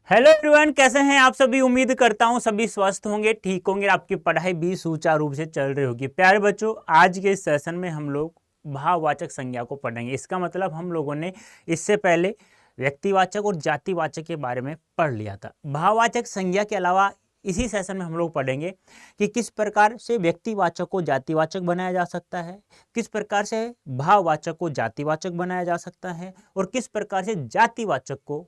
Hello everyone, कैसे हैं आप सभी। उम्मीद करता हूं सभी स्वस्थ होंगे, ठीक होंगे, आपकी पढ़ाई भी सुचारू रूप से चल रही होगी। प्यारे बच्चों, आज के इस सेशन में हम लोग भाववाचक संज्ञा को पढ़ेंगे। इसका मतलब हम लोगों ने इससे पहले व्यक्तिवाचक और जातिवाचक के बारे में पढ़ लिया था। भाववाचक संज्ञा के अलावा इसी सेशन में हम लोग पढ़ेंगे कि किस प्रकार से व्यक्तिवाचक को जातिवाचक बनाया जा सकता है, किस प्रकार से भाववाचक को जातिवाचक बनाया जा सकता है और किस प्रकार से जातिवाचक को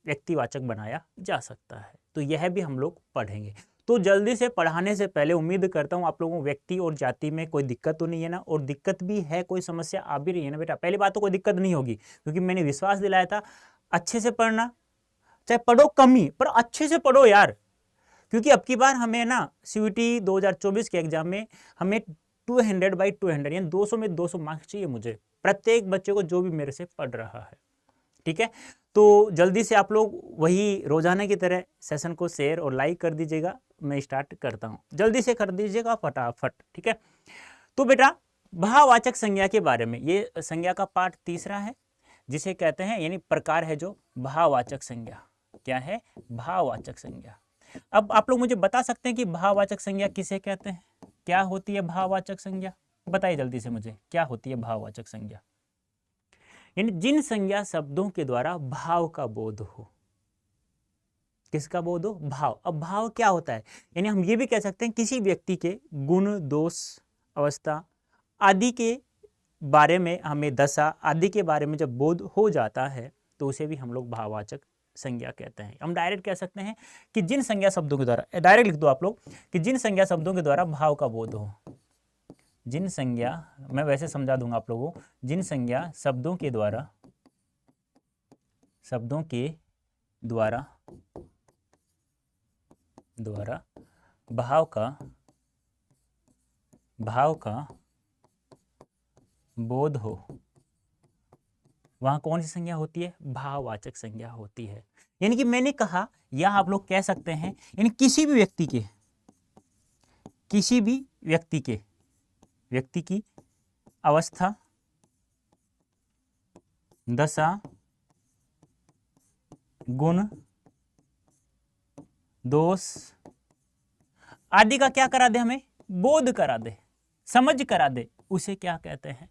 व्यक्तिवाचक बनाया जा सकता है। तो यह भी हम लोग पढ़ेंगे। तो जल्दी से पढ़ाने से पहले उम्मीद करता हूँ आप लोगों को व्यक्ति और जाति में कोई दिक्कत तो नहीं है ना, और दिक्कत भी है, कोई समस्या आ भी रही है ना बेटा। पहली बात तो कोई दिक्कत नहीं होगी, क्योंकि मैंने विश्वास दिलाया था अच्छे से पढ़ना, चाहे पढ़ो कम ही पर अच्छे से पढ़ो यार। क्योंकि अब की बार हमें ना सीयूईटी 2024 के एग्जाम में हमें 200/200 यानी 200 में 200 मार्क्स चाहिए मुझे, प्रत्येक बच्चे को जो भी मेरे से पढ़ रहा है। ठीक है, तो जल्दी से आप लोग वही रोजाना की तरह सेशन को शेयर और लाइक कर दीजिएगा। मैं स्टार्ट करता हूं, जल्दी से कर दीजिएगा फटाफट। ठीक है, तो बेटा भाववाचक संज्ञा के बारे में, ये संज्ञा का पाठ तीसरा है जिसे कहते हैं, यानी प्रकार है जो भाववाचक संज्ञा। क्या है? भाववाचक संज्ञा। अब आप लोग मुझे बता सकते हैं कि भाववाचक संज्ञा किसे कहते हैं, क्या होती है भाववाचक संज्ञा? बताइए जल्दी से मुझे, क्या होती है भाववाचक संज्ञा? यानी जिन संज्ञा शब्दों के द्वारा भाव का बोध हो। किसका बोध हो? भाव। अब भाव क्या होता है? यानी हम ये भी कह सकते हैं किसी व्यक्ति के गुण, दोष, अवस्था आदि के बारे में, हमें दशा आदि के बारे में जब बोध हो जाता है तो उसे भी हम लोग भाववाचक संज्ञा कहते हैं। हम डायरेक्ट कह सकते हैं कि जिन संज्ञा शब्दों के द्वारा, डायरेक्ट लिख दो आप लोग कि जिन संज्ञा शब्दों के द्वारा भाव का बोध हो। जिन संज्ञा, मैं वैसे समझा दूंगा आप लोगों को, जिन संज्ञा शब्दों के द्वारा भाव का बोध हो, वहां कौन सी संज्ञा होती है? भाववाचक संज्ञा होती है। यानी कि मैंने कहा, या आप लोग कह सकते हैं, यानी किसी भी व्यक्ति की अवस्था, दशा, गुण, दोष आदि का क्या करा दे? हमें बोध करा दे, समझ करा दे, उसे क्या कहते हैं?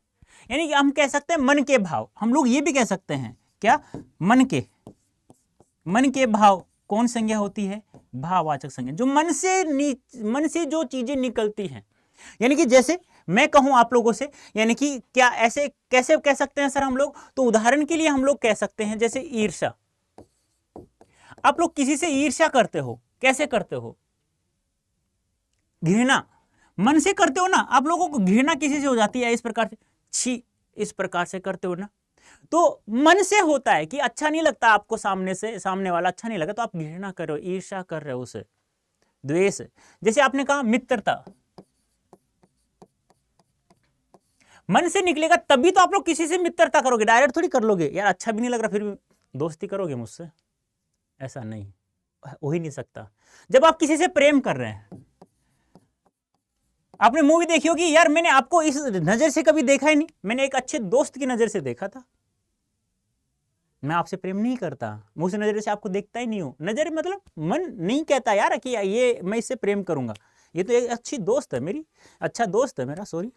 यानी कि हम कह सकते हैं मन के भाव। हम लोग ये भी कह सकते हैं, क्या? मन के भाव कौन संज्ञा होती है? भाववाचक संज्ञा। जो मन से जो चीजें निकलती हैं। यानी कि जैसे मैं कहूं आप लोगों से, यानी कि क्या ऐसे कैसे कह सकते हैं सर हम लोग? तो उदाहरण के लिए हम लोग कह सकते हैं जैसे ईर्ष्या। आप लोग किसी से ईर्ष्या करते हो, कैसे करते हो? घृणा मन से करते हो ना। आप लोगों को घृणा किसी से हो जाती है इस प्रकार से, छी, इस प्रकार से करते हो ना। तो मन से होता है कि अच्छा नहीं लगता आपको, सामने वाला अच्छा नहीं लगा तो आप घृणा कर रहे हो, ईर्ष्या कर रहे हो उसे, द्वेष। जैसे आपने कहा मित्रता, मन से निकलेगा तभी तो आप लोग किसी से मित्रता करोगे, डायरेक्ट थोड़ी कर लोगे। यार अच्छा भी नहीं लग रहा फिर भी दोस्ती करोगे मुझसे, ऐसा नहीं हो ही नहीं सकता। जब आप किसी से प्रेम कर रहे हैं, आपने मूवी देखी होगी, यार मैंने आपको इस नजर से कभी देखा ही नहीं, मैंने एक अच्छे दोस्त की नजर से देखा था। मैं आपसे प्रेम नहीं करता, मैं उस नजर से आपको देखता ही नहीं हूं। नजर मतलब मन नहीं कहता यार कि ये मैं इससे प्रेम करूंगा, ये तो एक अच्छी दोस्त है मेरी, अच्छा दोस्त है मेरा, सॉरी।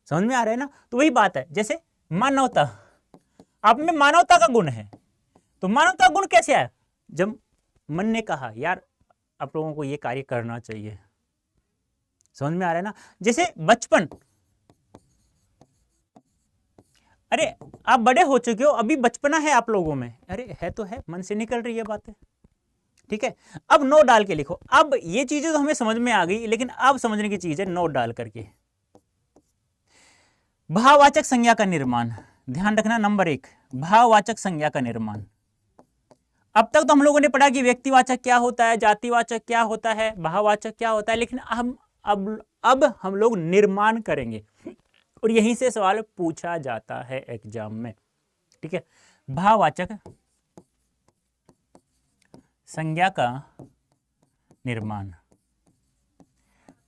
समझ में आ रहा है ना? तो वही बात है। जैसे मानवता, आप में मानवता का गुण है, तो मानवता का गुण कैसे आया? जब मन ने कहा यार आप लोगों को ये कार्य करना चाहिए। समझ में आ रहा है ना? जैसे बचपन, अरे आप बड़े हो चुके हो, अभी बचपना है आप लोगों में, अरे है तो है, मन से निकल रही है बातें। ठीक है, अब नोट डाल के लिखो। अब ये चीजें तो हमें समझ में आ गई, लेकिन अब समझने की चीज है नोट डाल करके। भाववाचक संज्ञा का निर्माण, ध्यान रखना। नंबर 1, भाववाचक संज्ञा का निर्माण। अब तक तो हम लोगों ने पढ़ा कि व्यक्तिवाचक क्या होता है, जातिवाचक क्या होता है, भाववाचक क्या होता है, लेकिन अब हम लोग निर्माण करेंगे, और यहीं से सवाल पूछा जाता है एग्जाम में। ठीक है, भाववाचक संज्ञा का निर्माण।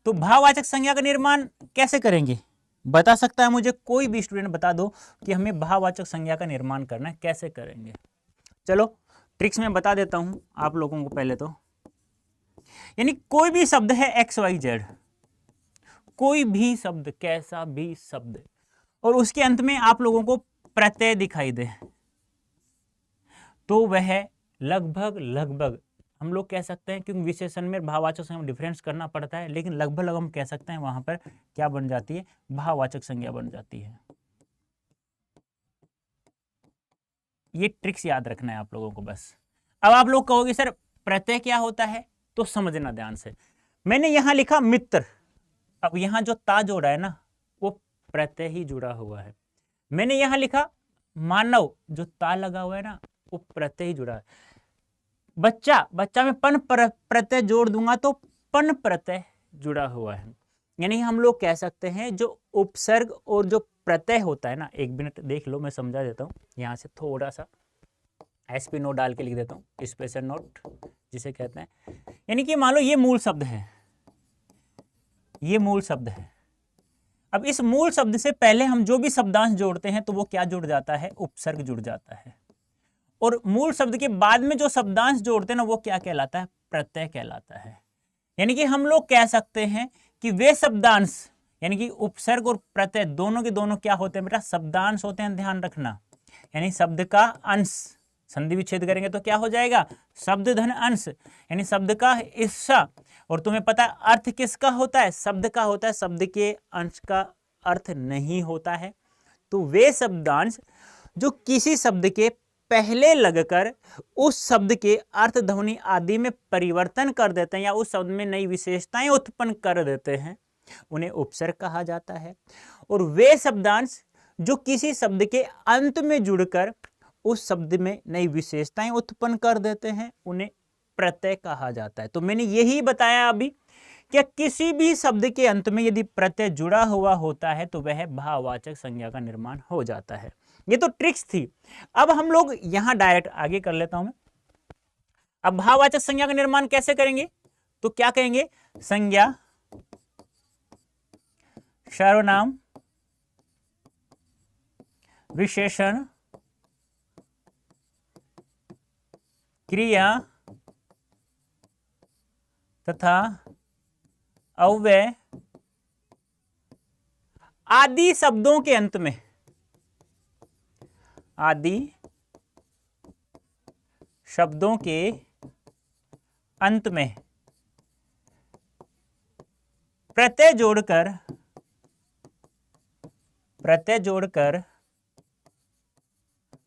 तो भाववाचक संज्ञा का निर्माण कैसे करेंगे? बता सकता है मुझे कोई भी स्टूडेंट? बता दो कि हमें भाववाचक संज्ञा का निर्माण करना है, कैसे करेंगे? चलो ट्रिक्स मैं बता देता हूं आप लोगों को पहले तो। यानी कोई भी शब्द है एक्स वाई जेड, कोई भी शब्द, कैसा भी शब्द, और उसके अंत में आप लोगों को प्रत्यय दिखाई दे, तो वह लगभग लगभग हम लोग कह सकते हैं, क्योंकि विशेषण में भाववाचक संज्ञा में डिफरेंस करना पड़ता है, लेकिन लगभग लगभग हम कह सकते हैं वहां पर क्या बन जाती है, भाववाचक संज्ञा बन जाती है। ये ट्रिक्स याद रखना है आप लोगों को बस। अब आप लोग कहोगे सर प्रत्यय क्या होता है, तो समझना ध्यान से। मैंने यहां लिखा मित्र, अब यहां जो ता जोड़ा है ना वो प्रत्यय ही जुड़ा हुआ है। मैंने यहां लिखा मानव, जो ता लगा हुआ है ना वो प्रत्यय ही जुड़ा है। बच्चा, बच्चा में पन प्रत्यय जोड़ दूंगा तो पन प्रत्यय जुड़ा हुआ है। यानी हम लोग कह सकते हैं जो उपसर्ग और जो प्रत्यय होता है ना, एक मिनट देख लो मैं समझा देता हूं। यहां से थोड़ा सा एसपी नोट डाल के लिख देता हूं, स्पेशल नोट जिसे कहते हैं। यानी कि मान लो ये मूल शब्द है, ये मूल शब्द है। अब इस मूल शब्द से पहले हम जो भी शब्दांश जोड़ते हैं तो वो क्या जुड़ जाता है, उपसर्ग जुड़ जाता है। और मूल शब्द के बाद में जो शब्दांश जोड़ते हैं ना वो क्या कहलाता है, प्रत्यय कहलाता है। यानी कि हम लोग कह सकते हैं कि वे शब्दांश, यानी कि उपसर्ग और प्रत्यय दोनों के दोनों क्या होते हैं बेटा, शब्दांश होते हैं, ध्यान रखना। यानी शब्द का अंश, संधि विच्छेद करेंगे तो क्या हो जाएगा, शब्द धन अंश, यानी शब्द का हिस्सा। और तुम्हें पता है अर्थ किसका होता है, शब्द का होता है, शब्द के अंश का अर्थ नहीं होता है। तो वे शब्दांश जो किसी शब्द के पहले लगकर उस शब्द के अर्थ ध्वनि आदि में परिवर्तन कर देते हैं या उस शब्द में नई विशेषताएं उत्पन्न कर देते हैं, उन्हें उपसर्ग कहा जाता है। और वे शब्दांश जो किसी शब्द के अंत में जुड़कर उस शब्द में नई विशेषताएं उत्पन्न कर देते हैं, उन्हें प्रत्यय कहा जाता है। तो मैंने यही बताया अभी कि किसी भी शब्द के अंत में यदि प्रत्यय जुड़ा हुआ होता है तो वह भाववाचक संज्ञा का निर्माण हो जाता है। ये तो ट्रिक्स थी। अब हम लोग यहां डायरेक्ट आगे कर लेता हूं मैं। अब भाववाचक संज्ञा का निर्माण कैसे करेंगे, तो क्या कहेंगे, संज्ञा, सर्वनाम, विशेषण, क्रिया तथा अव्यय आदि शब्दों के अंत में, आदि शब्दों के अंत में प्रत्यय जोड़कर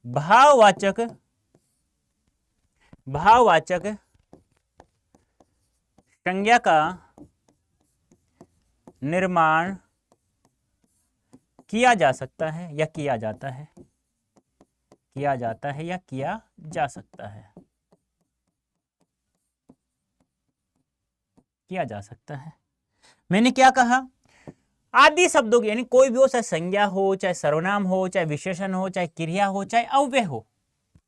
भाववाचक संज्ञा का निर्माण किया जा सकता है या किया जाता है, किया जाता है या किया जा सकता है, किया जा सकता है। मैंने क्या कहा, आदि शब्दों की, यानी कोई भी हो, चाहे संज्ञा हो, चाहे सर्वनाम हो, चाहे विशेषण हो, चाहे क्रिया हो, चाहे अव्यय हो।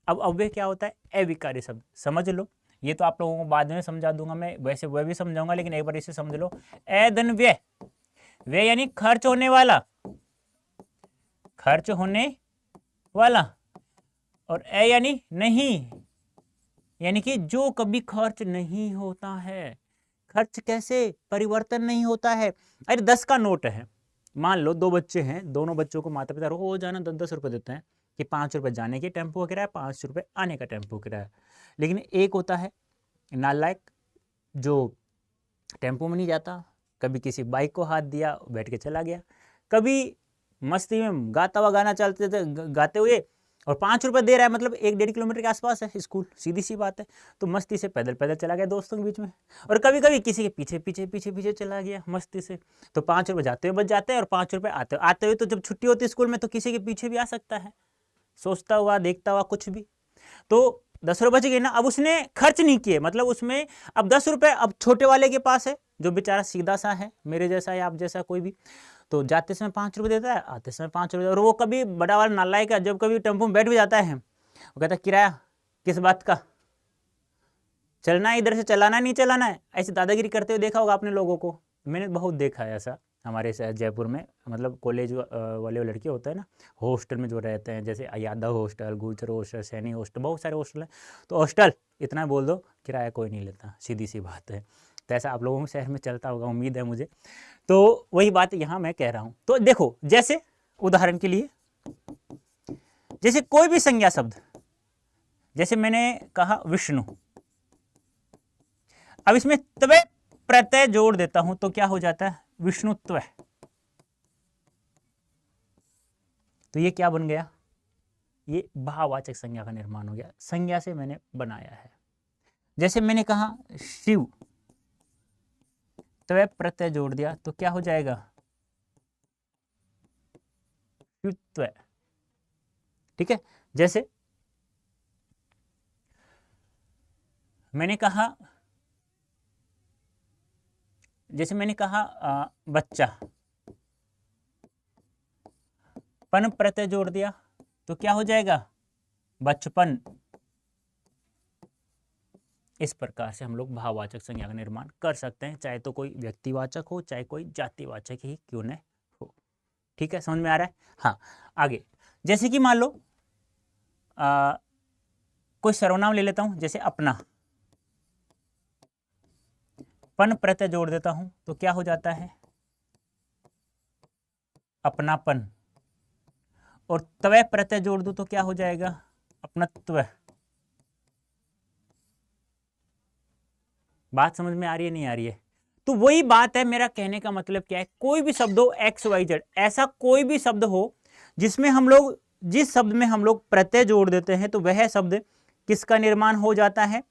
अब अव्यय क्या होता है, अविकारी शब्द, समझ लो। ये तो आप लोगों को बाद में समझा दूंगा मैं, वैसे वह भी समझाऊंगा, लेकिन एक बार इसे समझ लो। ए धन व्यय, व्यय यानी खर्च होने वाला, खर्च होने वाला, और ए यानी नहीं, यानी कि जो कभी खर्च नहीं होता है। खर्च कैसे, परिवर्तन नहीं होता है। अरे 10 का नोट है, मान लो 2 बच्चे हैं, दोनों बच्चों को माता पिता रोजाना 10-10 रुपए देते हैं कि 5 रुपए जाने के टेम्पो का किराया, 5 रुपए आने का टेम्पो किराया। लेकिन एक होता है नालायक जो टेम्पो में नहीं जाता, कभी किसी बाइक को हाथ दिया, बैठ के चला गया, कभी मस्ती में गाता हुआ गाना चलते थे, गाते हुए, और 5 रुपए दे रहा है, मतलब 1-1.5 किलोमीटर के आसपास है स्कूल, सीधी सी बात है। तो मस्ती से पैदल पैदल चला गया दोस्तों के बीच में, और कभी कभी किसी के पीछे पीछे पीछे पीछे चला गया मस्ती से। तो 5 रुपए जाते हुए बच जाते हैं और 5 रुपए आते हुए। तो जब छुट्टी होती है स्कूल में तो किसी के पीछे भी आ सकता है, सोचता हुआ, देखता हुआ, कुछ भी। तो 10 रुपए बच गए ना, अब उसने खर्च नहीं किए, मतलब उसमें अब 10 रुपए अब छोटे वाले के पास है, जो बेचारा सीधा सा है, मेरे जैसा या आप जैसा कोई भी। तो जाते समय 5 रुपए देता है, आते समय 5 रुपए। और वो कभी बड़ा वाला नालायक है, जब कभी टेम्पो में बैठ भी जाता है, वो कहता है किराया किस बात का, चलना है इधर से, चलाना नहीं चलाना है, ऐसे दादागिरी करते हुए देखा होगा आपने लोगों को, मैंने बहुत देखा है ऐसा। हमारे जयपुर में, मतलब कॉलेज वाले लड़के होते हैं ना, हॉस्टल में जो रहते हैं, जैसे Yadav hostel, Gurjar hostel, Saini hostel, बहुत सारे हॉस्टल हैं। तो हॉस्टल इतना बोल दो, किराया कोई नहीं लेता, सीधी सी बात है। तो ऐसा आप लोगों के शहर में चलता होगा, उम्मीद है मुझे। तो वही बात यहाँ मैं कह रहा हूँ। तो देखो, जैसे उदाहरण के लिए, जैसे कोई भी संज्ञा शब्द, जैसे मैंने कहा विष्णु, अब इसमें त्व प्रत्यय जोड़ देता हूं तो क्या हो जाता है, विष्णुत्व। तो ये क्या बन गया, ये भाववाचक संज्ञा का निर्माण हो गया, संज्ञा से मैंने बनाया है। जैसे मैंने कहा शिव, त्व प्रत्यय जोड़ दिया तो क्या हो जाएगा, शिवत्व। ठीक है। जैसे मैंने कहा, बच्चा, पन प्रत्यय जोड़ दिया तो क्या हो जाएगा, बचपन। इस प्रकार से हम लोग भाववाचक संज्ञा का निर्माण कर सकते हैं, चाहे तो कोई व्यक्तिवाचक हो, चाहे कोई जातिवाचक ही क्यों न हो। ठीक है, समझ में आ रहा है। हाँ, आगे जैसे कि मान लो कोई सर्वनाम ले लेता हूं, जैसे अपना, पन प्रत्यय जोड़ देता हूं तो क्या हो जाता है, अपनापन। और त्व प्रत्यय जोड़ दूं तो क्या हो जाएगा, अपनत्व। बात समझ में आ रही है, नहीं आ रही है। तो वही बात है, मेरा कहने का मतलब क्या है, कोई भी शब्द हो एक्स वाई जेड, ऐसा कोई भी शब्द हो जिसमें हम लोग, जिस शब्द में हम लोग प्रत्यय जोड़ देते हैं तो वह शब्द किसका निर्माण हो जाता है,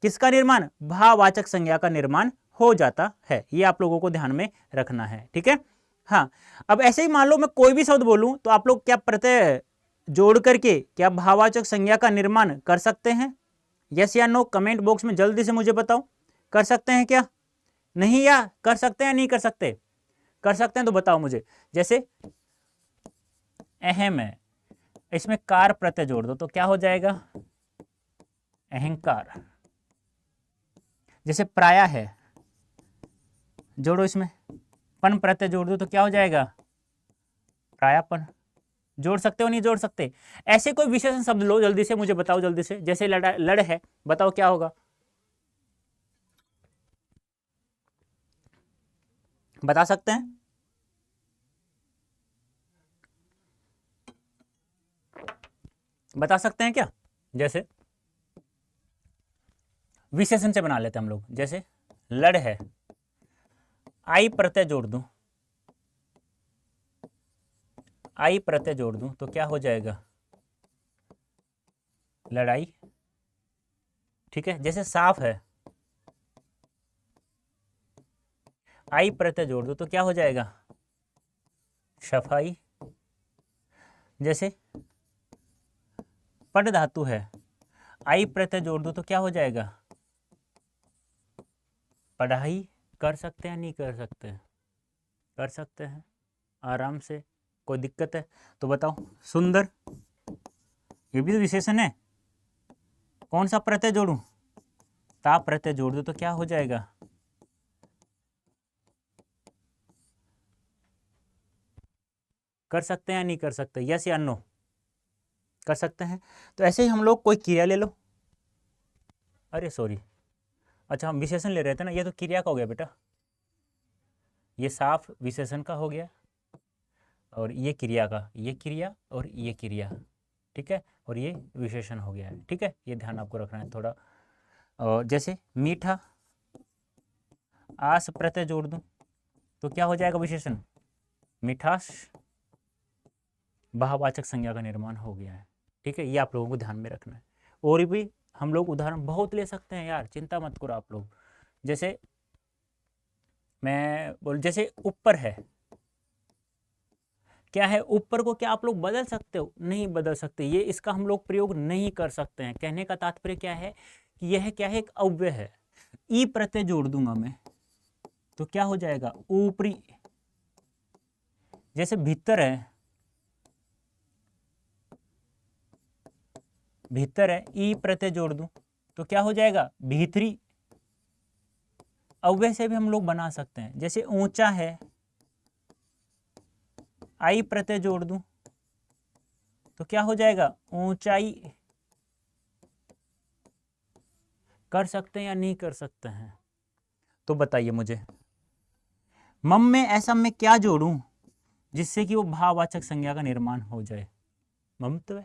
किसका निर्माण, भाववाचक संज्ञा का निर्माण हो जाता है। ये आप लोगों को ध्यान में रखना है। ठीक है। हाँ, अब ऐसे ही मान लो मैं कोई भी शब्द बोलूं तो आप लोग क्या प्रत्यय जोड़ करके क्या भाववाचक संज्ञा का निर्माण कर सकते हैं, यस या नो, कमेंट बॉक्स में जल्दी से मुझे बताओ, कर सकते हैं क्या, नहीं, या कर सकते हैं, नहीं कर सकते, कर सकते हैं तो बताओ मुझे। जैसे अहम है, इसमें कार प्रत्यय जोड़ दो तो क्या हो जाएगा, अहंकार। जैसे प्राय है, जोड़ो, इसमें पन प्रत्यय जोड़ दो तो क्या हो जाएगा, प्रायापन। जोड़ सकते हो, नहीं जोड़ सकते। ऐसे कोई विशेषण शब्द लो, जल्दी से मुझे बताओ, जल्दी से। जैसे लड़ है, बताओ क्या होगा, बता सकते हैं, बता सकते हैं क्या। जैसे विशेषण से बना लेते हैं हम लोग, जैसे लड़ है, आई प्रत्यय जोड़ दूं, आई प्रत्यय जोड़ दूं तो क्या हो जाएगा, लड़ाई। ठीक है। जैसे साफ है, आई प्रत्यय जोड़ दो तो क्या हो जाएगा, सफाई। जैसे पट धातु है, आई प्रत्यय जोड़ दो तो क्या हो जाएगा, पढ़ाई। कर सकते हैं, नहीं कर सकते, कर सकते हैं आराम से, कोई दिक्कत है तो बताओ। सुंदर, ये भी तो विशेषण है, कौन सा प्रत्यय जोड़ूं, ता प्रत्यय जोड़ दो तो क्या हो जाएगा, कर सकते हैं या नहीं कर सकते, यस या नो, कर सकते हैं। तो ऐसे ही हम लोग कोई क्रिया ले लो, अरे सॉरी, अच्छा हम विशेषण ले रहे थे ना, ये तो क्रिया का हो गया बेटा, ये साफ विशेषण का हो गया, और ये क्रिया का, ये क्रिया और ये क्रिया। ठीक है, और ये विशेषण हो गया है। ठीक है, ये ध्यान आपको रखना है थोड़ा। और जैसे मीठा, आस प्रत्यय जोड़ दूं तो क्या हो जाएगा, विशेषण, मिठास। भाववाचक संज्ञा का निर्माण हो गया है। ठीक है, ये आप लोगों को ध्यान में रखना है। और भी हम लोग उदाहरण बहुत ले सकते हैं यार, चिंता मत करो आप लोग। जैसे मैं बोल, जैसे ऊपर है, क्या है, ऊपर को क्या आप लोग बदल सकते हो, नहीं बदल सकते, ये इसका हम लोग प्रयोग नहीं कर सकते हैं। कहने का तात्पर्य क्या है कि यह क्या है, एक अव्यय है। ई प्रत्यय जोड़ दूंगा मैं तो क्या हो जाएगा, ऊपरी। जैसे भीतर है, भीतर है, ई प्रत्यय जोड़ दूं तो क्या हो जाएगा, भीतरी। अव्यय से भी हम लोग बना सकते हैं। जैसे ऊंचा है, आई प्रत्यय जोड़ दूं तो क्या हो जाएगा, ऊंचाई। कर सकते हैं या नहीं कर सकते हैं, तो बताइए मुझे। मम में ऐसा मैं क्या जोड़ूं जिससे कि वो भाववाचक संज्ञा का निर्माण हो जाए। ममत्व,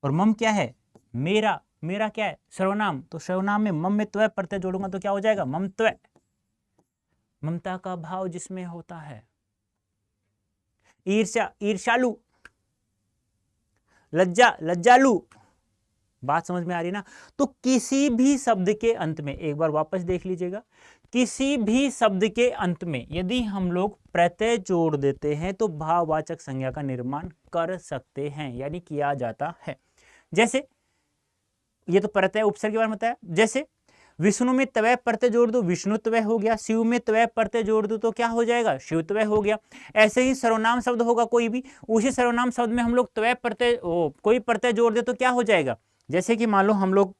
और मम क्या है, मेरा। मेरा क्या है, सर्वनाम। तो सर्वनाम में मम में त्व प्रत्यय जोड़ूंगा तो क्या हो जाएगा, ममत्व। ममता का भाव जिसमें होता है। ईर्ष्या, ईर्ष्यालु। लज्जा, लज्जालु। बात समझ में आ रही ना। तो किसी भी शब्द के अंत में, एक बार वापस देख लीजिएगा, किसी भी शब्द के अंत में यदि हम लोग प्रत्यय जोड़ देते हैं तो भाववाचक संज्ञा का निर्माण कर सकते हैं, यानी किया जाता है। जैसे ये तो प्रत्यय उपसर्ग के बारे में बताया। जैसे विष्णु में तवय प्रत्यय जोड़ दो, विष्णुत्वय हो गया। शिव में तवय प्रत्यय जोड़ दो तो क्या हो जाएगा, शिवत्वय हो गया। ऐसे ही सर्वनाम शब्द होगा कोई भी, उसी सर्वनाम शब्द में हम लोग तवय प्रत्यय कोई प्रत्यय जोड़ दे तो क्या हो जाएगा। जैसे कि मान लो हम लोग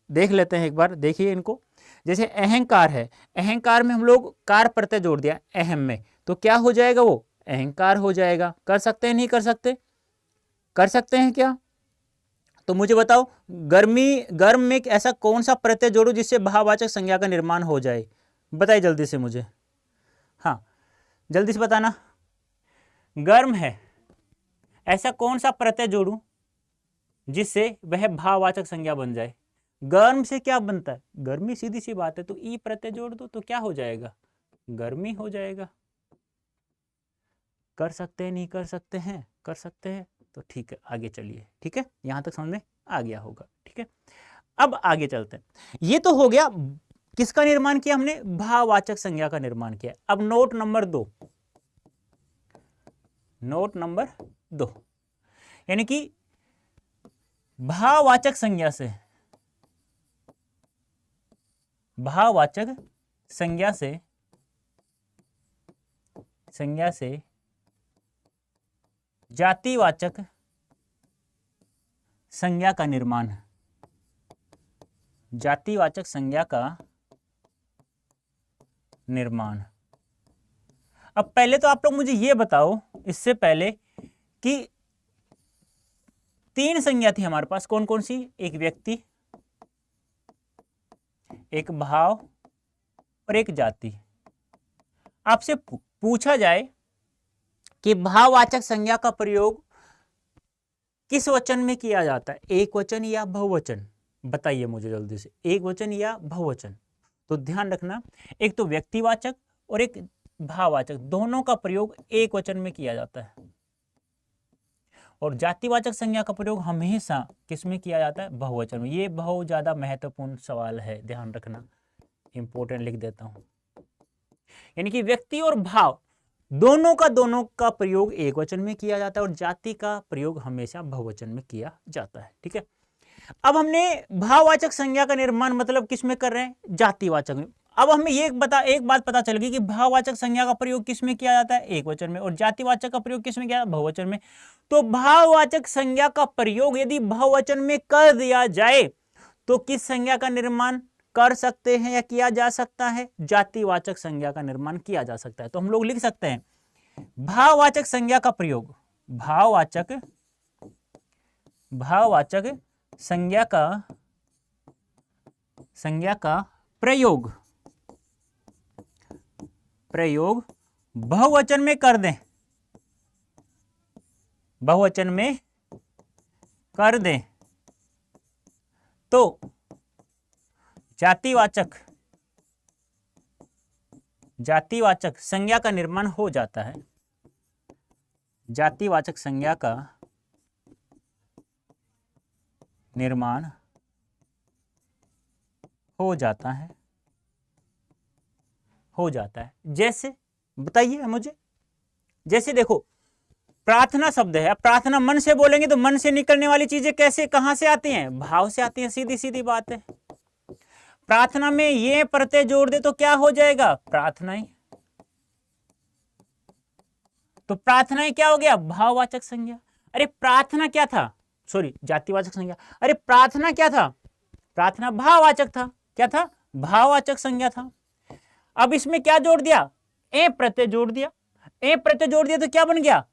देख लेते हैं, एक बार देखिए इनको। जैसे अहंकार है, अहंकार में हम लोग कार प्रत्यय जोड़ दिया अहम में, तो क्या हो जाएगा, वो अहंकार हो जाएगा। कर सकते हैं नहीं कर सकते, कर सकते हैं क्या। तो मुझे बताओ, गर्म में ऐसा कौन सा प्रत्यय जोड़ो जिससे भाववाचक संज्ञा का निर्माण हो जाए, बताइए जल्दी से मुझे। हाँ जल्दी से बताना। गर्म है, ऐसा कौन सा प्रत्यय जोड़ूं जिससे वह भाववाचक संज्ञा बन जाए। गर्म से क्या बनता है, गर्मी, सीधी सी बात है। तो ई प्रत्यय जोड़ दो तो क्या हो जाएगा, गर्मी हो जाएगा। कर सकते हैं नहीं कर सकते हैं, कर सकते हैं। तो ठीक है आगे चलिए, ठीक है यहां तक समझ में आ गया होगा, ठीक है। अब आगे चलते हैं। ये तो हो गया किसका निर्माण किया हमने, भाववाचक संज्ञा का निर्माण किया। अब नोट नंबर 2, नोट नंबर 2, यानी कि भाववाचक संज्ञा से, भाववाचक संज्ञा से जातिवाचक संज्ञा का निर्माण, जातिवाचक संज्ञा का निर्माण। अब पहले तो आप लोग मुझे ये बताओ, इससे पहले, कि 3 संज्ञा थी हमारे पास, कौन कौन सी, एक व्यक्ति, एक भाव और एक जाति। आपसे पूछा जाए कि भाववाचक संज्ञा का प्रयोग किस वचन में किया जाता है, एक वचन या बहुवचन, बताइए मुझे जल्दी से, एक वचन या बहुवचन। तो ध्यान रखना, एक तो व्यक्तिवाचक और एक भाववाचक, दोनों का प्रयोग एक वचन में किया जाता है। और जातिवाचक संज्ञा का प्रयोग हमेशा किस में किया जाता है, बहुवचन में। ये बहुत ज्यादा महत्वपूर्ण सवाल है, ध्यान रखना, इंपोर्टेंट लिख देता हूं। यानी कि व्यक्ति और भाव दोनों का प्रयोग एक वचन में किया जाता है और जाति का प्रयोग हमेशा बहुवचन में किया जाता है, ठीक है। अब हमने भाववाचक संज्ञा का निर्माण मतलब किस में कर रहे हैं, जातिवाचक में। अब हमें एक बात पता चल गई कि भाववाचक संज्ञा का प्रयोग किस में किया जाता है, एक वचन में, और जातिवाचक का प्रयोग किस में किया जाता है, बहुवचन में। तो भाववाचक संज्ञा का प्रयोग यदि बहुवचन में कर दिया जाए तो किस संज्ञा का निर्माण कर सकते हैं या किया जा सकता है, जातिवाचक संज्ञा का निर्माण किया जा सकता है। तो हम लोग लिख सकते हैं भाववाचक संज्ञा का प्रयोग, भाववाचक संज्ञा का प्रयोग बहुवचन में कर दें, बहुवचन में कर दें तो जातिवाचक संज्ञा का निर्माण हो जाता है, जातिवाचक संज्ञा का निर्माण हो जाता है। जैसे बताइए मुझे, जैसे देखो प्रार्थना शब्द है, प्रार्थना मन से बोलेंगे तो मन से निकलने वाली चीजें कैसे कहां से आती हैं, भाव से आती हैं, सीधी सीधी बात है। प्रार्थना में ये प्रत्यय जोड़ दे तो क्या हो जाएगा, प्रार्थनाएं। तो प्रार्थनाएं क्या हो गया, भाववाचक संज्ञा। अरे प्रार्थना क्या था, सॉरी जातिवाचक संज्ञा। अरे प्रार्थना क्या था, प्रार्थना भाववाचक था, क्या था, भाववाचक संज्ञा था। अब इसमें क्या जोड़ दिया, ए प्रत्यय जोड़ दिया। ए प्रत्यय जोड़ दिया तो क्या बन गया,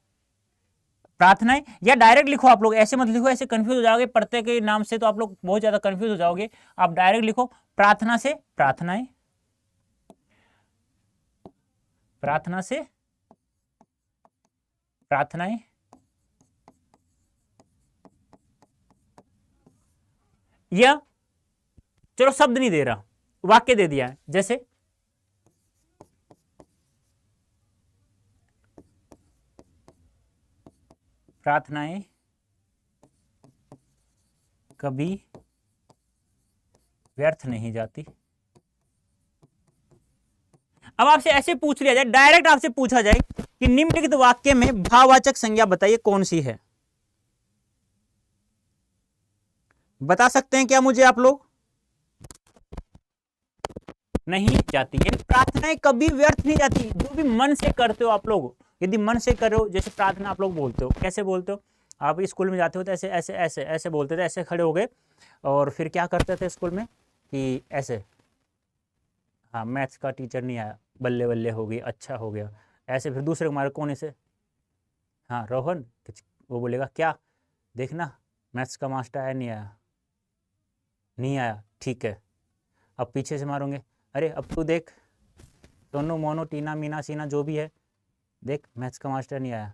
प्रार्थनाएं, या डायरेक्ट लिखो आप लोग, ऐसे मत लिखो, ऐसे कंफ्यूज हो जाओगे पढ़ते के नाम से, तो आप लोग बहुत ज्यादा कंफ्यूज हो जाओगे। आप डायरेक्ट लिखो प्रार्थना से प्रार्थनाएं, प्रार्थना से प्रार्थनाएं, या चलो शब्द नहीं दे रहा, वाक्य दे दिया है, जैसे प्रार्थनाएं कभी व्यर्थ नहीं जाती। अब आपसे ऐसे पूछ लिया जाए, डायरेक्ट आपसे पूछा जाए कि निम्नलिखित वाक्य में भाववाचक संज्ञा बताइए कौन सी है, बता सकते हैं क्या मुझे आप लोग? नहीं जाती, यानी प्रार्थनाएं कभी व्यर्थ नहीं जाती, जो भी मन से करते हो आप लोग, यदि मन से करो, जैसे प्रार्थना आप लोग बोलते हो, कैसे बोलते हो? आप स्कूल में जाते हो तो ऐसे ऐसे ऐसे ऐसे बोलते थे, ऐसे खड़े हो गए, और फिर क्या करते थे स्कूल में कि ऐसे, हाँ मैथ्स का टीचर नहीं आया, बल्ले बल्ले हो गई, अच्छा हो गया, ऐसे फिर दूसरे को मारे कोने से, हाँ रोहन, वो बोलेगा क्या, देखना मैथ्स का मास्टर आया नहीं आया, नहीं आया, ठीक है। अब पीछे से मारोगे, अरे अब तू देख, दोनों मोनो टीना मीना सीना जो भी है, देख मैथ्स का मास्टर नहीं आया,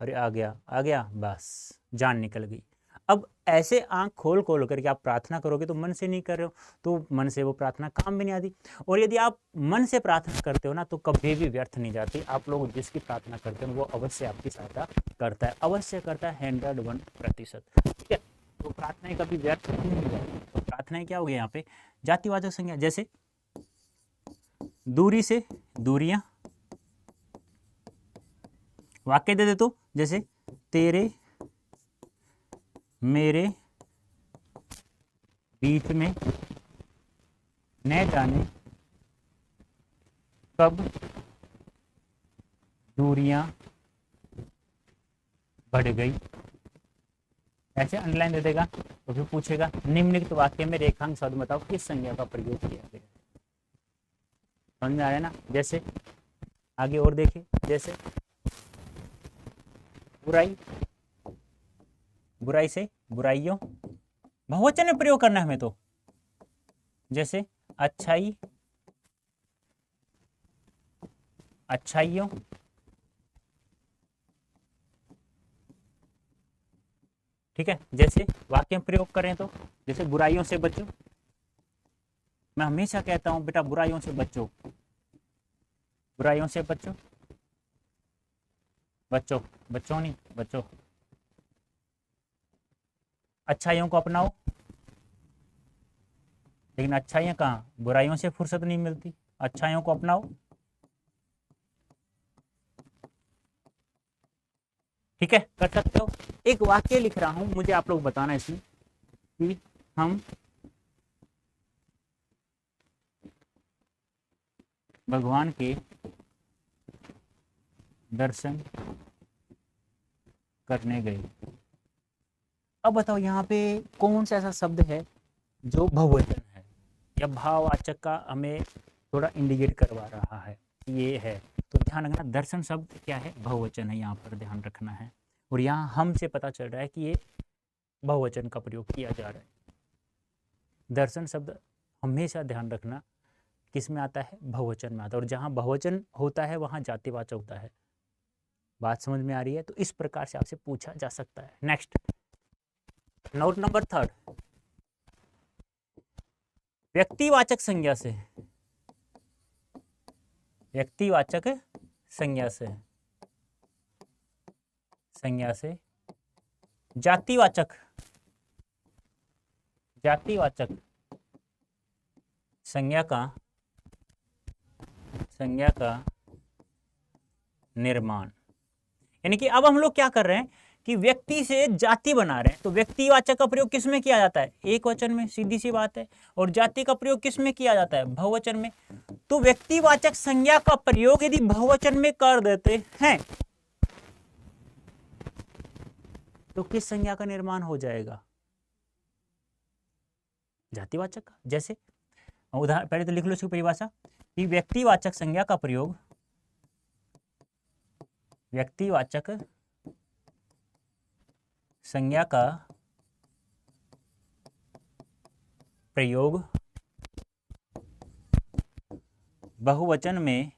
अरे आ गया आ गया, बस जान निकल गई। अब ऐसे आंख खोल खोल करके आप प्रार्थना करोगे तो मन से नहीं कर रहे हो, तो मन से वो प्रार्थना काम भी नहीं आती। और यदि आप मन से प्रार्थना करते हो ना तो कभी भी व्यर्थ नहीं जाती। आप लोग जिसकी प्रार्थना करते हो वो अवश्य आपकी सहायता करता है, अवश्य करता है 101%। ठीक है, तो प्रार्थनाएं कभी व्यर्थ नहीं जाती। तो प्रार्थनाएं क्या हो गया यहाँ पे, जातिवाचक संज्ञा, जैसे दूरी से दूरियां, वाक्य दे दे तो जैसे तेरे मेरे बीच में न जाने कब दूरियां बढ़ गई, ऐसे अंडरलाइन दे देगा। तो फिर पूछेगा निम्नलिखित वाक्य में रेखांक शब्द बताओ किस संज्ञा का प्रयोग किया गया। समझ में आ रहा है ना? जैसे आगे और देखिए, जैसे बुराई, बुराई से बुराइयों, बहुवचन में प्रयोग करना है हमें तो, जैसे अच्छाई अच्छाइयों, ठीक है। जैसे वाक्य में प्रयोग करें तो जैसे बुराइयों से बचो, मैं हमेशा कहता हूं बेटा बुराइयों से बचो, बुराइयों से बचो, बच्चों बच्चों नहीं बच्चों, अच्छाइयों को अपनाओ, लेकिन अच्छाइयाँ कहाँ, बुराइयों से फुर्सत नहीं मिलती, अच्छाइयों को अपनाओ। ठीक है, कर सकते हो। एक वाक्य लिख रहा हूं, मुझे आप लोग बताना इसमें कि हम भगवान के दर्शन करने गए। अब बताओ यहाँ पे कौन सा ऐसा शब्द है जो बहुवचन है या भाववाचक का हमें थोड़ा इंडिकेट करवा रहा है, ये है। तो ध्यान रखना, दर्शन शब्द क्या है, बहुवचन है, यहाँ पर ध्यान रखना है। और यहाँ हमसे पता चल रहा है कि ये बहुवचन का प्रयोग किया जा रहा है। दर्शन शब्द हमेशा ध्यान रखना किस में आता है, बहुवचन में आता है, और जहाँ बहुवचन होता है वहाँ जातिवाचक होता है। बात समझ में आ रही है? तो इस प्रकार से आपसे पूछा जा सकता है। नेक्स्ट, नोट नंबर 3, व्यक्तिवाचक संज्ञा से, व्यक्तिवाचक संज्ञा से, संज्ञा से जातिवाचक, जातिवाचक संज्ञा का, संज्ञा का निर्माण। यानी कि अब हम लोग क्या कर रहे हैं कि व्यक्ति से जाति बना रहे हैं, तो व्यक्तिवाचक का प्रयोग किस में किया जाता है, एक वचन में, सीधी सी बात है। और जाति का प्रयोग किस में किया जाता है, बहुवचन में। तो व्यक्तिवाचक संज्ञा का प्रयोग यदि बहुवचन में कर देते हैं तो किस संज्ञा का निर्माण हो जाएगा, जातिवाचक का। जैसे उदाहरण पहले तो लिख लो इसकी परिभाषा कि व्यक्तिवाचक संज्ञा का प्रयोग, व्यक्तिवाचक संज्ञा का प्रयोग बहुवचन में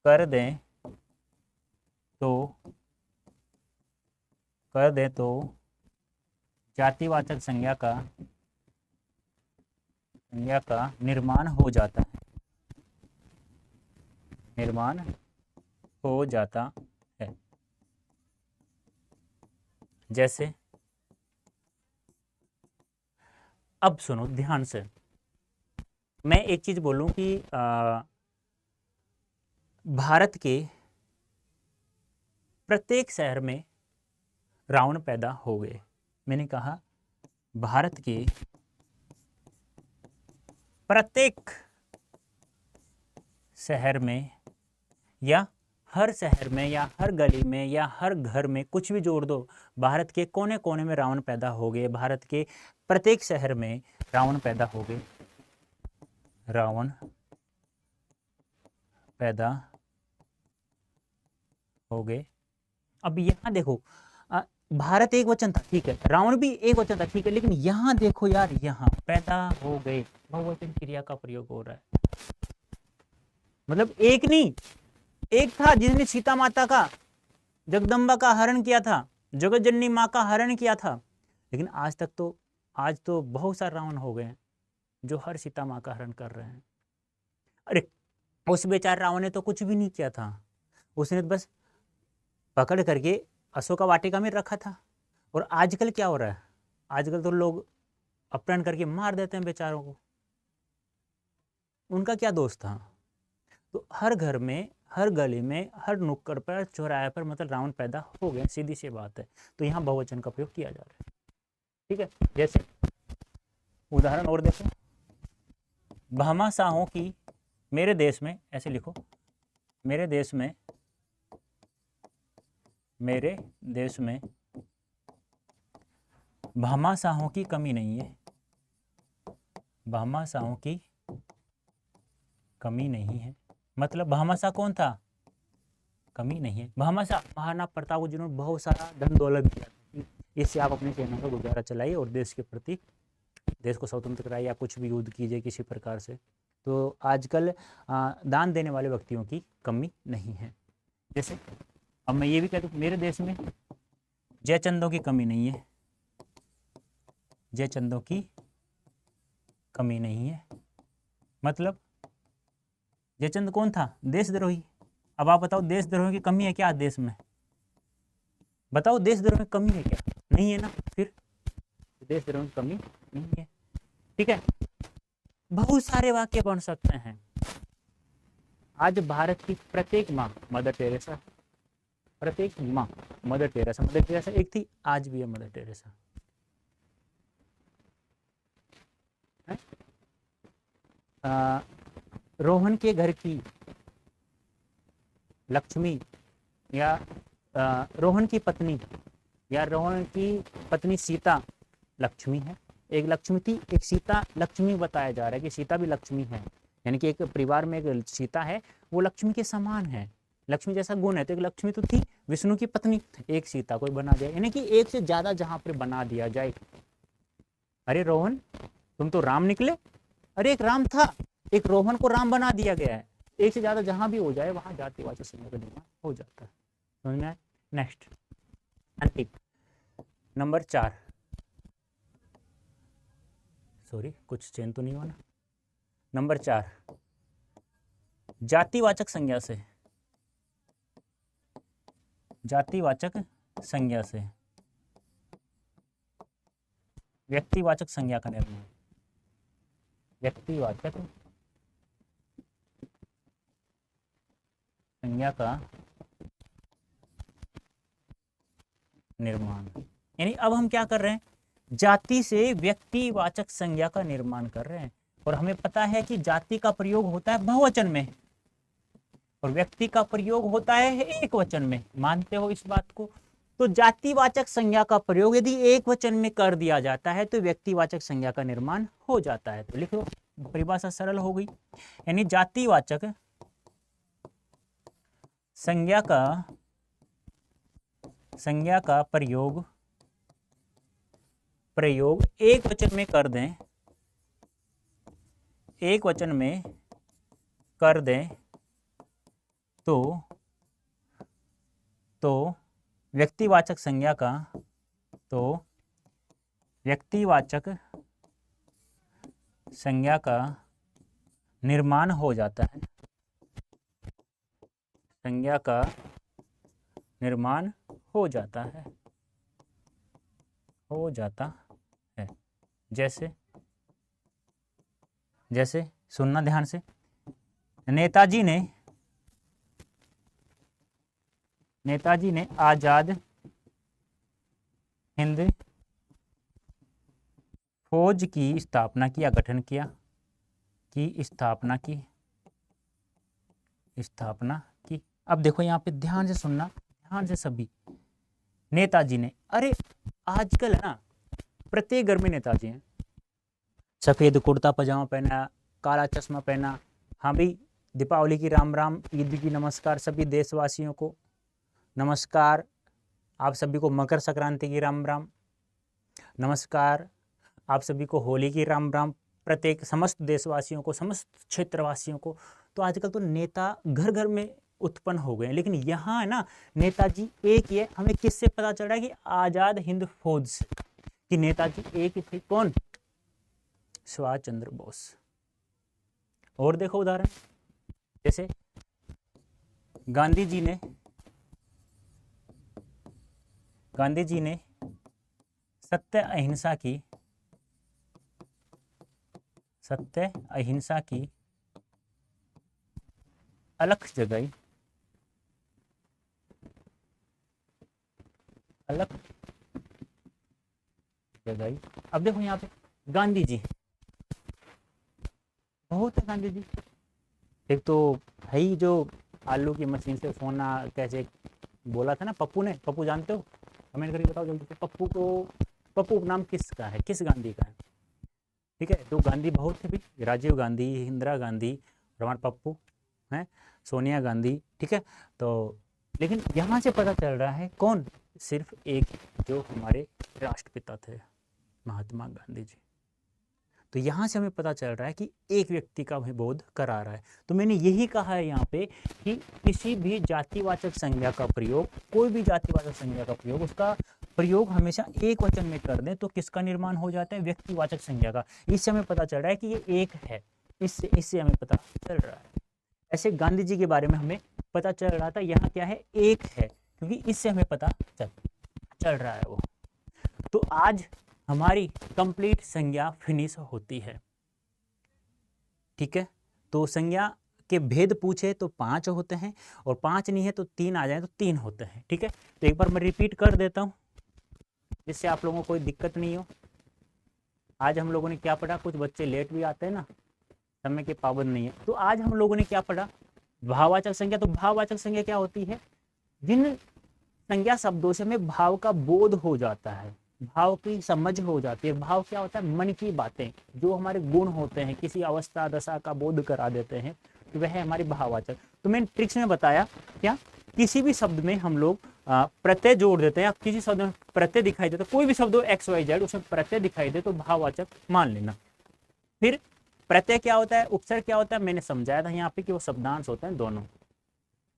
कर दें तो जातिवाचक संज्ञा का निर्माण हो जाता है, निर्माण हो जाता है। जैसे अब सुनो ध्यान से, मैं एक चीज बोलूं कि भारत के प्रत्येक शहर में रावण पैदा हो गए। मैंने कहा भारत के प्रत्येक शहर में या हर शहर में या हर गली में या हर घर में, कुछ भी जोड़ दो, भारत के कोने कोने में रावण पैदा हो गए। भारत के प्रत्येक शहर में रावण पैदा हो गए, रावण पैदा हो गए। अब यहाँ देखो, भारत एक वचन था, ठीक है, रावण भी एक वचन था, ठीक है, लेकिन यहाँ देखो यार, यहाँ पैदा हो गए, बहुवचन क्रिया का प्रयोग हो रहा है। मतलब एक नहीं, एक था जिसने सीता माता का, जगदम्बा का हरण किया था, जगत जननी माँ का हरण किया था, लेकिन आज तो बहुत सारे रावण हो गए हैं जो हर सीता माँ का हरण कर रहे हैं। अरे उस बेचारे रावण ने तो कुछ भी नहीं किया था, उसने बस पकड़ करके अशोका वाटिका में रखा था। और आजकल क्या हो रहा है, आजकल तो लोग अपहरण करके मार देते हैं बेचारों को, उनका क्या दोष था। तो हर घर में, हर गली में, हर नुक्कड़ पर, चौराहे पर मतलब रावण पैदा हो गए, सीधी सी बात है। तो यहाँ बहुवचन का प्रयोग किया जा रहा है, ठीक है। जैसे उदाहरण और देखो, भामाशाहों की मेरे देश में, ऐसे लिखो, मेरे देश में भामाशाहों की कमी नहीं है, भामाशाहों की कमी नहीं है। मतलब भामाशाह कौन था, कमी नहीं है। भामाशाह महाराणा प्रताप को जिन्होंने बहुत सारा धन दौलत दिया, इससे आप अपने सेना का गुजारा चलाइए और देश के प्रति, देश को स्वतंत्र कराइए, या कुछ भी युद्ध कीजिए किसी प्रकार से। तो आजकल दान देने वाले व्यक्तियों की कमी नहीं है। जैसे अब मैं ये भी कह दूं, मेरे देश में जयचंदों की कमी नहीं है, जयचंदों की कमी नहीं है। मतलब जयचंद कौन था, देशद्रोही। अब आप बताओ देशद्रोही की कमी है क्या देश में, बताओ देशद्रोही की कमी है क्या, नहीं है ना, फिर देशद्रोही की कमी नहीं है, ठीक है। बहुत सारे वाक्य बन सकते हैं। आज भारत की प्रत्येक माँ मदर टेरेसा, प्रत्येक माँ मदर टेरेसा, मदर टेरेसा एक थी, आज भी है मदर टेरेसा, रोहन के घर की लक्ष्मी, या रोहन की पत्नी, या रोहन की पत्नी सीता लक्ष्मी है। एक लक्ष्मी थी, एक सीता लक्ष्मी बताया जा रहा है कि सीता भी लक्ष्मी है, यानी कि एक परिवार में एक सीता है, वो लक्ष्मी के समान है, लक्ष्मी जैसा गुण है। तो एक लक्ष्मी तो थी, विष्णु की पत्नी, एक सीता को बना दिया, यानी कि एक से ज्यादा जहां पर बना दिया जाए। अरे रोहन तुम तो राम निकले, अरे एक राम था, एक रोहन को राम बना दिया गया है। एक से ज्यादा जहां भी हो जाए वहां जातिवाचक संज्ञा का निर्माण हो जाता है, समझ में आया। नेक्स्ट अंतिम नंबर 4, सॉरी कुछ चेंज तो नहीं हुआ ना। नंबर 4, जातिवाचक संज्ञा से, जातिवाचक संज्ञा से व्यक्तिवाचक संज्ञा का निर्माण, व्यक्तिवाचक संज्ञा का निर्माण, यानी अब हम क्या कर रहे हैं, जाति से व्यक्तिवाचक संज्ञा का निर्माण कर रहे हैं। और हमें पता है कि जाति का प्रयोग होता है बहुवचन में और व्यक्ति का प्रयोग होता है एक वचन में, मानते हो इस बात को। तो जातिवाचक संज्ञा का प्रयोग यदि एक वचन में कर दिया जाता है तो व्यक्तिवाचक संज्ञा का निर्माण हो जाता है। तो लिखो, परिभाषा सरल हो गई, यानी जातिवाचक संज्ञा का संज्ञा का प्रयोग एक वचन में कर दें, एक वचन में कर दें तो व्यक्तिवाचक संज्ञा का व्यक्तिवाचक संज्ञा का निर्माण हो जाता है, संज्ञा का निर्माण हो जाता है। जैसे सुनना ध्यान से, नेताजी ने आजाद हिंद फौज की स्थापना की या गठन किया, स्थापना की। अब देखो यहाँ पे ध्यान से सुनना, ध्यान से सभी। नेताजी ने, अरे आजकल है ना प्रत्येक घर में नेताजी हैं, सफेद कुर्ता पजामा पहना, काला चश्मा पहना। हाँ भाई, दीपावली की राम राम, ईद की नमस्कार सभी देशवासियों को, नमस्कार आप सभी को, मकर संक्रांति की राम राम, नमस्कार आप सभी को, होली की राम राम, प्रत्येक समस्त देशवासियों को, समस्त क्षेत्रवासियों को। तो आजकल तो नेता घर घर में उत्पन्न हो गए हैं, लेकिन यहाँ है ना नेताजी एक ही है। हमें किससे पता चल रहा है कि आजाद हिंद फौज से, कि नेताजी एक ही थे। कौन? सुभाष चंद्र बोस। और देखो उदाहरण, जैसे गांधी जी ने सत्य अहिंसा की अलख जगाई, अब देखो यहाँ पे गांधी जी बहुत है। गांधी जी एक तो है ही, जो आलू की मशीन से सोना कैसे बोला था ना पप्पू ने। पप्पू जानते हो? कमेंट करके बताओ जल्दी से। पप्पू नाम किसका है, किस गांधी का है? ठीक है, तो गांधी बहुत थे भी, राजीव गांधी, इंदिरा गांधी, और हमारे पप्पू हैं, सोनिया गांधी। ठीक है, तो लेकिन यहाँ से पता चल रहा है कौन? सिर्फ एक, जो हमारे राष्ट्रपिता थे, महात्मा गांधी जी। तो यहाँ से हमें पता चल रहा है कि एक व्यक्ति का हमें बोध करा रहा है। तो मैंने यही कहा है यहाँ पे कि किसी भी जातिवाचक संज्ञा का प्रयोग, कोई भी जातिवाचक संज्ञा का प्रयोग, उसका प्रयोग हमेशा एक वचन में कर दें तो किसका निर्माण हो जाता है? व्यक्तिवाचक संज्ञा का। इससे हमें पता चल रहा है कि ये एक है, इससे हमें पता चल रहा है। ऐसे गांधी जी के बारे में हमें पता चल रहा था, यहाँ क्या है? एक है, क्योंकि इससे हमें पता चल रहा है वो। तो आज हमारी कंप्लीट संज्ञा फिनिश होती है। ठीक है, तो संज्ञा के भेद पूछे तो 5 होते हैं, और 5 नहीं है तो 3 आ जाए तो 3 होते हैं। ठीक है, तो एक बार मैं रिपीट कर देता हूँ जिससे आप लोगों को कोई दिक्कत नहीं हो। आज हम लोगों ने क्या पढ़ा? कुछ बच्चे लेट भी आते हैं ना, समय के पाबंद नहीं है। तो आज हम लोगों ने क्या पढ़ा? भाववाचक संज्ञा। तो भाववाचक संज्ञा क्या होती है? जिन संज्ञा शब्दों से हमें भाव का बोध हो जाता है, भाव की समझ हो जाती है। भाव क्या होता है? मन की बातें, जो हमारे गुण होते हैं, किसी अवस्था दशा का बोध करा देते हैं, तो वह है हमारी भाववाचक। तो मैंने ट्रिक्स में बताया क्या, किसी भी शब्द में हम लोग प्रत्यय जोड़ देते हैं, या किसी शब्द में प्रत्यय दिखाई देता है, कोई भी शब्द हो XYZ, उसमें प्रत्यय दिखाई दे तो भाववाचक मान लेना। फिर प्रत्यय क्या होता है, उपसर्ग क्या होता है, मैंने समझाया था यहाँ पे कि वो शब्दांश होते हैं दोनों।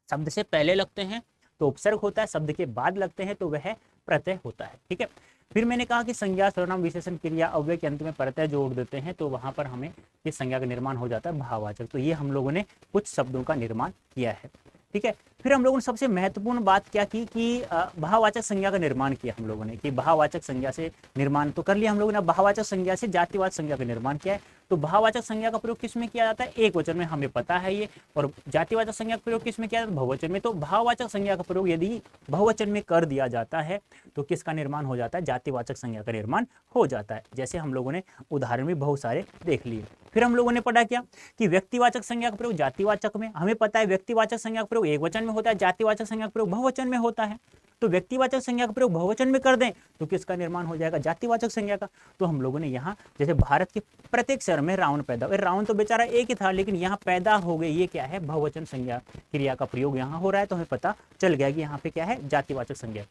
शब्द से पहले लगते हैं तो उपसर्ग होता है, शब्द के बाद लगते हैं तो वह प्रत्यय होता है। ठीक है, फिर मैंने कहा कि संज्ञा, सर्वनाम, विशेषण, क्रिया, अव्यय के अंत में प्रत्यय जोड़ देते हैं तो वहां पर हमें इस संज्ञा का निर्माण हो जाता है भाववाचक। तो ये हम लोगों ने कुछ शब्दों का निर्माण किया है। ठीक है, फिर हम लोगों ने सबसे महत्वपूर्ण बात क्या की कि भाववाचक संज्ञा का निर्माण किया हम लोगों ने, कि भाववाचक संज्ञा से निर्माण तो कर लिया हम लोगों ने, भाववाचक संज्ञा से जातिवाचक संज्ञा का निर्माण किया है। तो भाववाचक संज्ञा का प्रयोग किस में किया जाता है? एक वचन में, हमें पता है ये। और जातिवाचक संज्ञा का प्रयोग किस में किया जाता है? बहुवचन में। तो भाववाचक संज्ञा का प्रयोग यदि बहुवचन में कर दिया जाता है तो किसका निर्माण हो जाता है? जातिवाचक संज्ञा का निर्माण हो जाता है। जैसे हम लोगों ने उदाहरण भी बहुत सारे देख लिए। फिर हम लोगों ने पढ़ा क्या कि व्यक्तिवाचक संज्ञा का प्रयोग जातिवाचक में, हमें पता है व्यक्तिवाचक संज्ञा का प्रयोग एक वचन में होता है, जातिवाचक संज्ञा का प्रयोग बहुवचन में होता है। तो व्यक्तिवाचक संज्ञा का प्रयोग बहुवचन में कर दें तो किसका निर्माण हो जाएगा, जातिवाचक संज्ञा का। तो हम लोगों ने यहाँ जैसे भारत के प्रत्येक शहर में रावण पैदा हुए, रावण तो बेचारा एक ही था लेकिन यहाँ पैदा हो गए, ये क्या है, बहुवचन संज्ञा क्रिया का प्रयोग यहाँ हो रहा है, तो हमें पता चल गया कि यहाँ पे क्या है, जातिवाचक संज्ञा।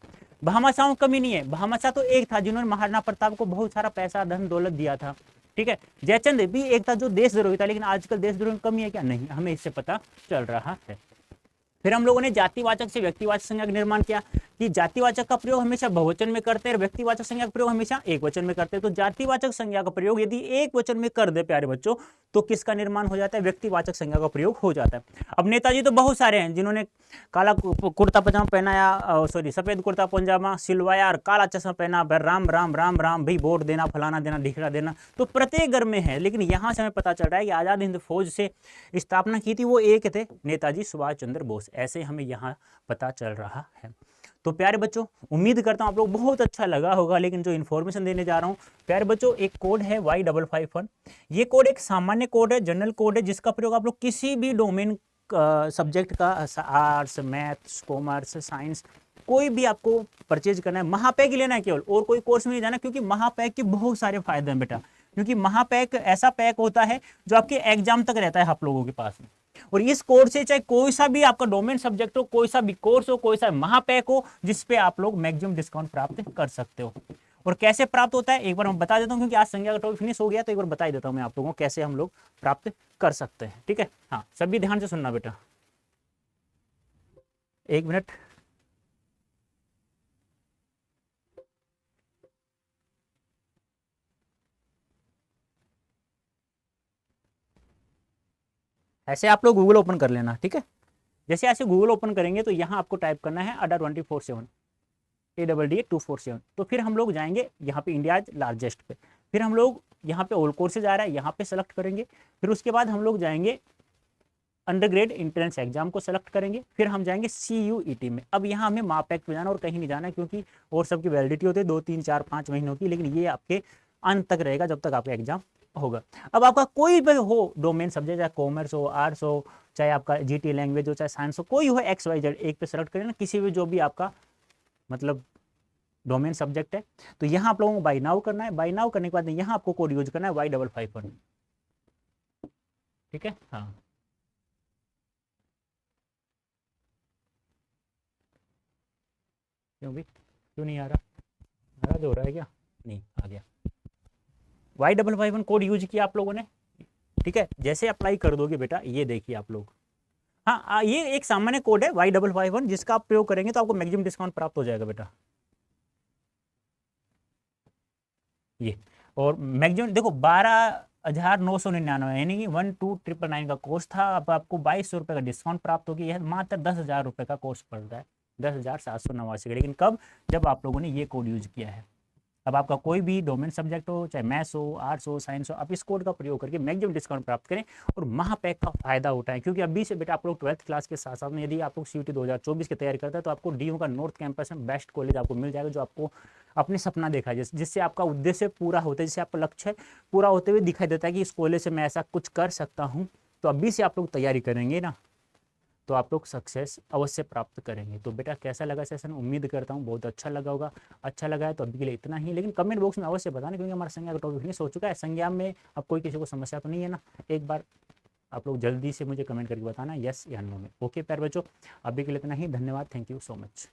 भामाशाहों कमी नहीं है, भामाशाह तो एक था जिन्होंने महाराणा प्रताप को बहुत सारा पैसा धन दौलत दिया था, ठीक है। जयचंद भी एक था जो देशद्रोही था, लेकिन आजकल देशद्रोही में कमी है क्या, नहीं, हमें इससे पता चल रहा है। फिर हम लोगों ने जातिवाचक से व्यक्तिवाचक संज्ञा का निर्माण किया कि जातिवाचक का प्रयोग हमेशा बहुवचन में करते हैं, व्यक्तिवाचक संज्ञा का प्रयोग हमेशा एक वचन में करते हैं। तो जातिवाचक संज्ञा का प्रयोग यदि एक वचन में कर दे प्यारे बच्चों तो किसका निर्माण हो जाता है, व्यक्तिवाचक संज्ञा का प्रयोग हो जाता है। अब नेताजी तो बहुत सारे हैं जिन्होंने काला कुर्ता पजामा पहनाया, सॉरी सफेद कुर्ता पजामा सिलवाया और काला चश्मा पहना, राम राम राम राम भाई वोट देना, फलाना देना, ढिकरा देना, तो प्रत्येक घर में है। लेकिन यहाँ से हमें पता चल रहा है कि आजाद हिंद फौज से स्थापना की थी वो एक थे, नेताजी सुभाष चंद्र बोस, ऐसे हमें यहाँ पता चल रहा है। तो प्यारे बच्चों उम्मीद करता हूँ आप लोग बहुत अच्छा लगा होगा, लेकिन जो इन्फॉर्मेशन देने जा रहा हूँ प्यारे बच्चों, एक कोड है Y551। ये कोड एक सामान्य कोड है, जनरल कोड है, जिसका प्रयोग आप लोग किसी भी डोमेन सब्जेक्ट का, आर्ट्स, मैथ्स, कॉमर्स, साइंस, कोई भी आपको परचेज करना है, महापैक लेना है केवल, और कोई कोर्स में नहीं जाना, क्योंकि महापैक के बहुत सारे फायदे हैं बेटा। क्योंकि महापैक ऐसा पैक होता है जो आपके एग्जाम तक रहता है आप लोगों के पास में, और इस कोर्स से चाहे कोई सा भी आपका डोमेन सब्जेक्ट हो, कोई सा भी कोर्स हो, कोई सा महापैक हो, जिसपे आप लोग मैक्सिमम डिस्काउंट प्राप्त कर सकते हो। और कैसे प्राप्त होता है एक बार मैं बता देता हूँ, क्योंकि आज संज्ञा का टॉपिक फिनिश हो गया, तो एक बार बता ही देता हूँ मैं आप लोगों को कैसे हम लोग प्राप्त कर सकते हैं, ठीक है। हाँ सभी ध्यान से सुनना बेटा, एक मिनट। ऐसे आप लोग गूगल ओपन कर लेना, ठीक है। जैसे ऐसे गूगल ओपन करेंगे तो यहाँ आपको टाइप करना है अड्डा 24/7, ADDA 247। तो फिर हम लोग जाएंगे यहाँ पे इंडिया लार्जेस्ट पे, फिर हम लोग यहाँ पे ऑल कोर्सेज आ रहा है, यहाँ पे सेलेक्ट करेंगे। फिर उसके बाद हम लोग जाएंगे अंडर ग्रेड इंट्रेंस एग्जाम को सेलेक्ट करेंगे, फिर हम जाएंगे CUET में। अब यहाँ हमें महापैक पे जाना और कहीं नहीं जाना है, क्योंकि और सबकी वैलिडिटी होती है 2, 3, 4, 5 महीनों की, लेकिन ये आपके अंत तक रहेगा जब तक आपका एग्जाम होगा। अब आपका कोई भी हो डोमेन सब्जेक्ट, चाहे कॉमर्स हो, आर्ट्स हो, चाहे आपका GT लैंग्वेज हो, चाहे साइंस हो, कोई हो, XYZ एक पे सेलेक्ट करें ना, किसी भी जो भी आपका मतलब डोमेन सब्जेक्ट है। तो यहाँ आप लोगों को बाई नाउ करना है, बाई नाउ करने के बाद यहाँ आपको कोड यूज करना है Y551, ठीक है। हाँ क्यों भी क्यों नहीं आ रहा, नाराज हो रहा है क्या, नहीं आ गया। Y551 कोड यूज किया आप लोगों ने, ठीक है। जैसे अप्लाई कर दोगे बेटा, ये देखिए आप लोग, हाँ ये एक सामान्य कोड है Y551, जिसका आप प्रयोग करेंगे तो आपको मैक्सिमम डिस्काउंट प्राप्त हो जाएगा बेटा, ये। और मैक्सिमम देखो 12,999, यानी कि 12,999 का कोर्स था, अब आपको 2,200 रुपये का डिस्काउंट प्राप्त होगी, यह मात्र 10,000 रुपये का कोर्स पड़ रहा है, 10,789 का। लेकिन कब, जब आप लोगों ने ये कोड यूज किया है। अब आपका कोई भी डोमेन सब्जेक्ट हो, चाहे मैथ्स हो, आर्ट्स हो, साइंस हो, आप इस कोड का प्रयोग करके मैक्सिमम डिस्काउंट प्राप्त करें और महापैक का फायदा उठाएं। क्योंकि अभी से बेटा आप लोग 12th क्लास के साथ साथ में यदि आप लोग CUET 2024 की तैयारी करते हैं तो आपको DU का नॉर्थ कैंपस में बेस्ट कॉलेज आपको मिल जाएगा, जो आपको अपने सपना देखा है, जिससे आपका उद्देश्य पूरा होता है, जिससे आपका लक्ष्य पूरा होते हुए दिखाई देता है कि इस कॉलेज से मैं ऐसा कुछ कर सकता हूँ। तो अभी से आप लोग तैयारी करेंगे ना, तो आप लोग सक्सेस अवश्य प्राप्त करेंगे। तो बेटा कैसा लगा सेशन, उम्मीद करता हूँ बहुत अच्छा लगा होगा। अच्छा लगा है तो अभी के लिए इतना ही, लेकिन कमेंट बॉक्स में अवश्य बताना, क्योंकि हमारा संज्ञा का टॉपिक फिनिश हो चुका है। संज्ञा में अब कोई किसी को समस्या तो नहीं है ना, एक बार आप लोग जल्दी से मुझे कमेंट करके बताना यस या नो में। ओके प्यारे बच्चों, अभी के लिए इतना ही, धन्यवाद, थैंक यू सो मच।